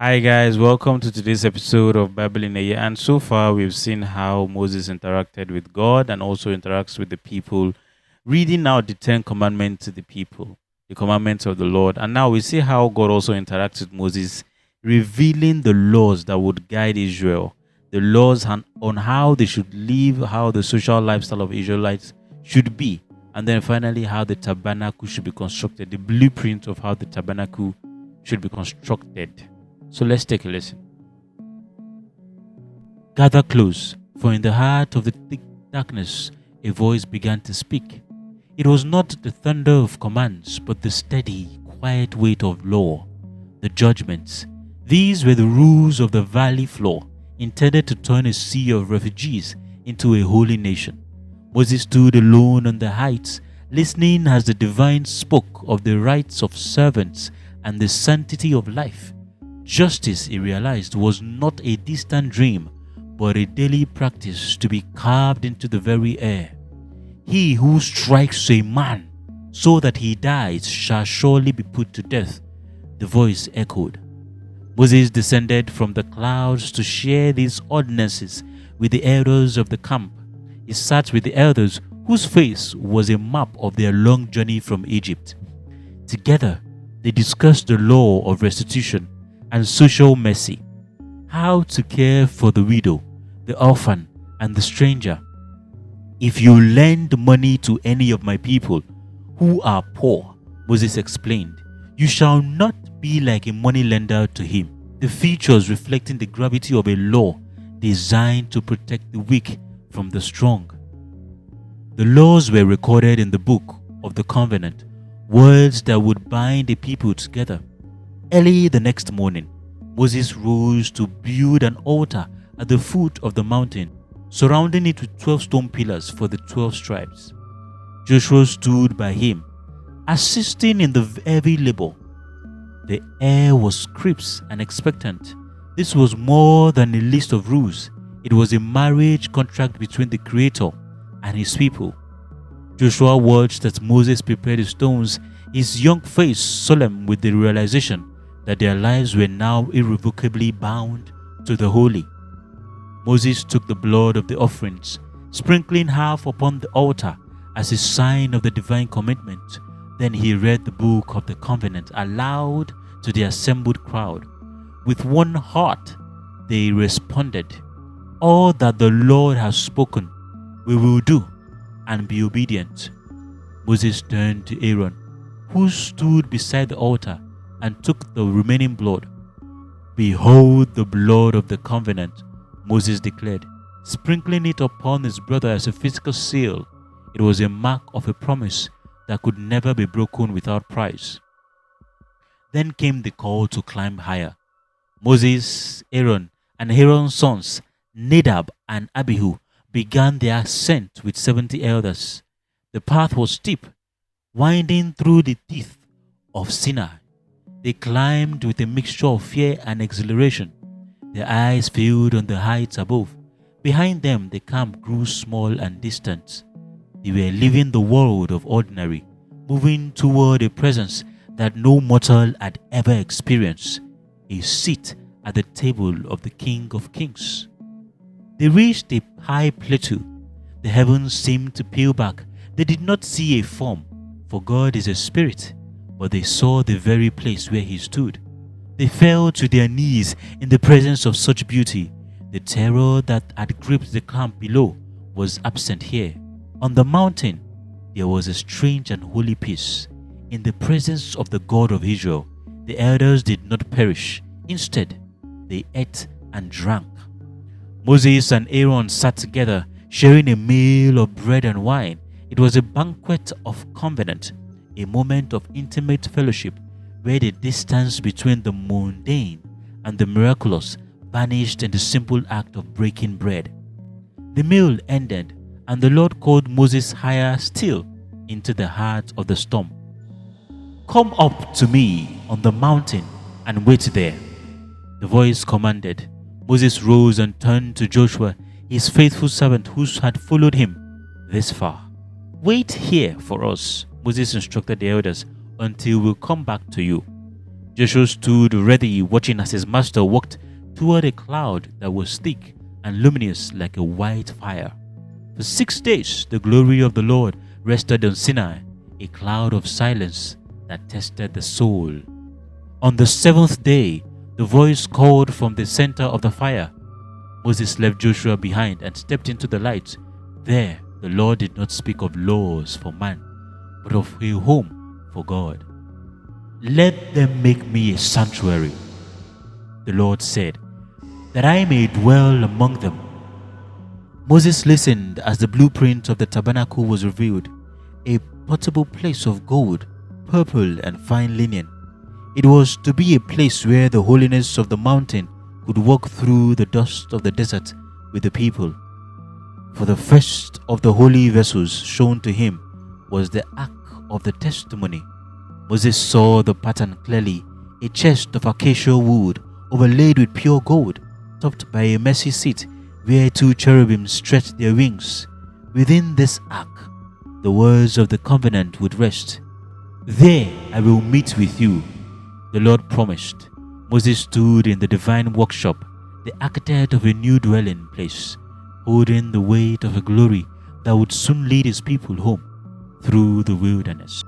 Hi guys, welcome to today's episode of Bible in a Year. And so far, we've seen how Moses interacted with God and also interacts with the people, reading out the Ten Commandments to the people, the commandments of the Lord. And now we see how God also interacts with Moses, revealing the laws that would guide Israel, the laws on how they should live, how the social lifestyle of Israelites should be, and then finally how the tabernacle should be constructed, the blueprint of how the tabernacle should be constructed. So let's take a listen. Gather close, for in the heart of the thick darkness a voice began to speak. It was not the thunder of commands, but the steady, quiet weight of law, the judgments. These were the rules of the valley floor, intended to turn a sea of refugees into a holy nation. Moses stood alone on the heights, listening as the divine spoke of the rights of servants and the sanctity of life. Justice, he realized, was not a distant dream, but a daily practice to be carved into the very air. He who strikes a man so that he dies shall surely be put to death, the voice echoed. Moses descended from the clouds to share these ordinances with the elders of the camp. He sat with the elders whose face was a map of their long journey from Egypt. Together, they discussed the law of restitution and social mercy, how to care for the widow, the orphan, and the stranger. If you lend money to any of my people who are poor, Moses explained, you shall not be like a money lender to him. The features reflecting the gravity of a law designed to protect the weak from the strong. The laws were recorded in the book of the covenant, words that would bind the people together. Early the next morning, Moses rose to build an altar at the foot of the mountain, surrounding it with 12 stone pillars for the 12 tribes. Joshua stood by him, assisting in the heavy labor. The air was crisp and expectant. This was more than a list of rules. It was a marriage contract between the Creator and his people. Joshua watched as Moses prepared the stones, his young face solemn with the realization that their lives were now irrevocably bound to the holy. Moses took the blood of the offerings, sprinkling half upon the altar as a sign of the divine commitment. Then he read the book of the covenant aloud to the assembled crowd. With one heart, they responded, all that the Lord has spoken, we will do and be obedient. Moses turned to Aaron, who stood beside the altar, and took the remaining blood. Behold the blood of the covenant, Moses declared, sprinkling it upon his brother as a physical seal. It was a mark of a promise that could never be broken without price. Then came the call to climb higher. Moses, Aaron, and Aaron's sons, Nadab and Abihu, began their ascent with 70 elders. The path was steep, winding through the teeth of Sinai. They climbed with a mixture of fear and exhilaration. Their eyes filled on the heights above. Behind them, the camp grew small and distant. They were leaving the world of ordinary, moving toward a presence that no mortal had ever experienced, a seat at the table of the King of Kings. They reached a high plateau. The heavens seemed to peel back. They did not see a form, for God is a spirit, but they saw the very place where he stood. They fell to their knees in the presence of such beauty. The terror that had gripped the camp below was absent here. On the mountain, there was a strange and holy peace. In the presence of the God of Israel, the elders did not perish. Instead, they ate and drank. Moses and Aaron sat together, sharing a meal of bread and wine. It was a banquet of covenant, a moment of intimate fellowship where the distance between the mundane and the miraculous vanished in the simple act of breaking bread. The meal ended, and the Lord called Moses higher still into the heart of the storm. Come up to me on the mountain and wait there, the voice commanded. Moses rose and turned to Joshua, his faithful servant who had followed him this far. Wait here for us, Moses instructed the elders, until we come back to you. Joshua stood ready, watching as his master walked toward a cloud that was thick and luminous like a white fire. For 6 days, the glory of the Lord rested on Sinai, a cloud of silence that tested the soul. On the 7th day, the voice called from the center of the fire. Moses left Joshua behind and stepped into the light. There, the Lord did not speak of laws for man, but of a home for God. "Let them make me a sanctuary," the Lord said, "that I may dwell among them." Moses listened as the blueprint of the tabernacle was revealed, a portable place of gold, purple, and fine linen. It was to be a place where the holiness of the mountain could walk through the dust of the desert with the people. For the first of the holy vessels shown to him was the Ark of the Testimony. Moses saw the pattern clearly, a chest of acacia wood overlaid with pure gold, topped by a mercy seat where 2 cherubim stretched their wings. Within this ark, the words of the covenant would rest. "There I will meet with you," the Lord promised. Moses stood in the divine workshop, the architect of a new dwelling place, holding the weight of a glory that would soon lead his people home through the wilderness.